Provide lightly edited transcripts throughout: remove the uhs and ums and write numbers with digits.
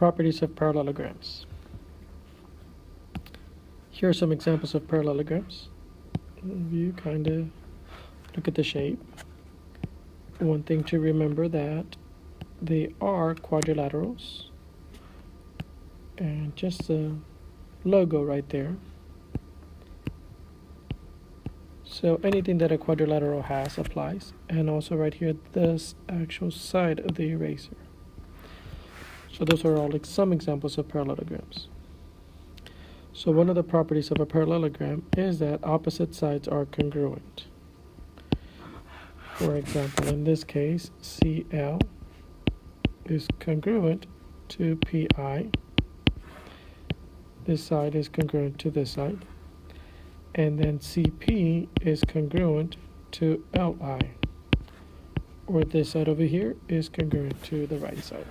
Properties of parallelograms. Here are some examples of parallelograms. You kind of look at the shape. One thing to remember that they are quadrilaterals, and just the logo right there. So anything that a quadrilateral has applies, and also right here this actual side of the eraser. So those are all like some examples of parallelograms. So one of the properties of a parallelogram is that opposite sides are congruent. For example, in this case, CL is congruent to PI. This side is congruent to this side. And then CP is congruent to LI. Or this side over here is congruent to the right side.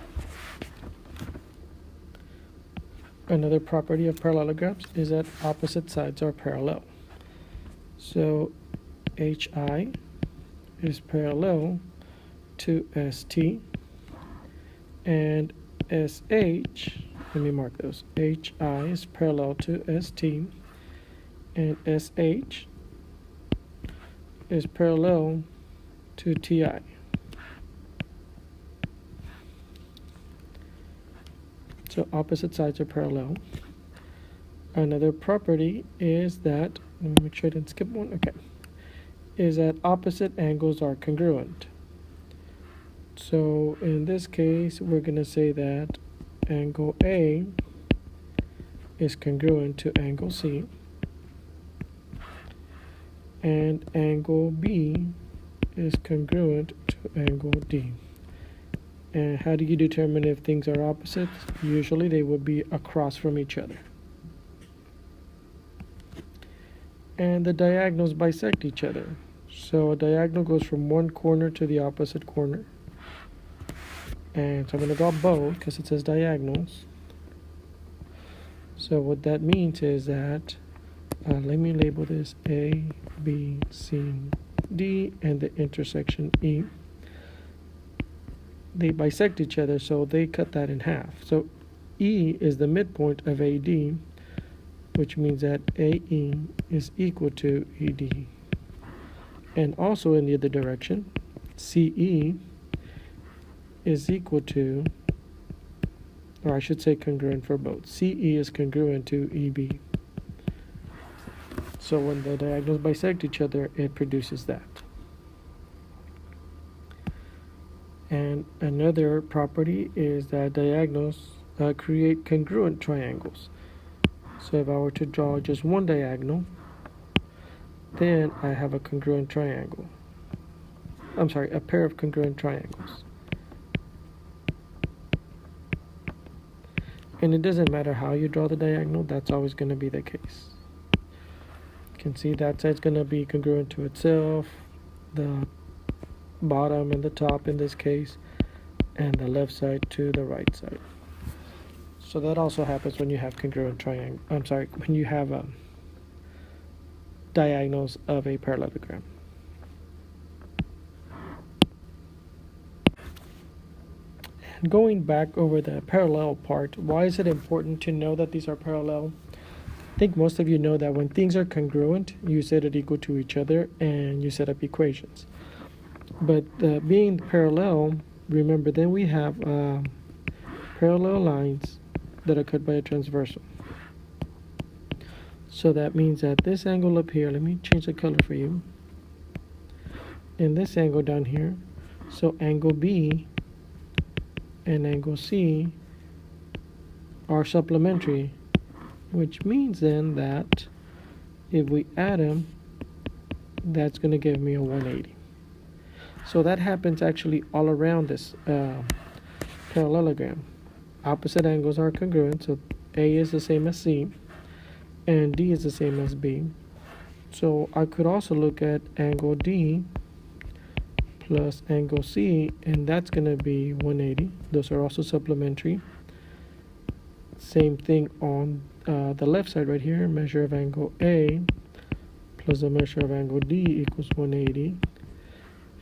Another property of parallelograms is that opposite sides are parallel. So HI is parallel to ST, and SH, let me mark those, HI is parallel to ST, and SH is parallel to TI. So opposite sides are parallel. Another property is that, let me make sure I didn't skip one, okay, is that opposite angles are congruent. So in this case, we're going to say that angle A is congruent to angle C, and angle B is congruent to angle D. And how do you determine if things are opposites? Usually they would be across from each other. And the diagonals bisect each other. So a diagonal goes from one corner to the opposite corner. And so I'm going to draw both because it says diagonals. So what that means is that, let me label this A, B, C, D, and the intersection E. They bisect each other, so they cut that in half. So E is the midpoint of AD, which means that AE is equal to ED. And also in the other direction, CE is equal to, or I should say congruent for both. CE is congruent to EB. So when the diagonals bisect each other, it produces that. And another property is that diagonals create congruent triangles. So if I were to draw just one diagonal, then I have a congruent triangle. I'm sorry, a pair of congruent triangles. And it doesn't matter how you draw the diagonal, that's always going to be the case. You can see that side's going to be congruent to itself, the bottom and the top in this case, and the left side to the right side. So that also happens when you have congruent triangle. I'm sorry, when you have diagonals of a parallelogram. And going back over the parallel part, why is it important to know that these are parallel? I think most of you know that when things are congruent, you set it equal to each other and you set up equations. But being parallel, remember, then we have parallel lines that are cut by a transversal. So that means that this angle up here, let me change the color for you, and this angle down here, so angle B and angle C are supplementary, which means then that if we add them, that's going to give me a 180. So that happens actually all around this parallelogram. Opposite angles are congruent, so A is the same as C, and D is the same as B. So I could also look at angle D plus angle C, and that's going to be 180. Those are also supplementary. Same thing on the left side right here, measure of angle A plus the measure of angle D equals 180.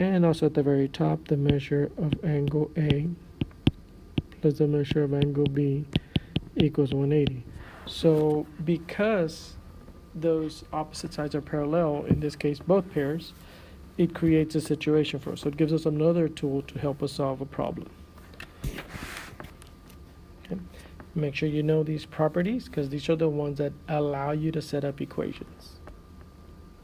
And also at the very top, the measure of angle A plus the measure of angle B equals 180. So because those opposite sides are parallel, in this case both pairs, it creates a situation for us. So it gives us another tool to help us solve a problem. Okay. Make sure you know these properties because these are the ones that allow you to set up equations.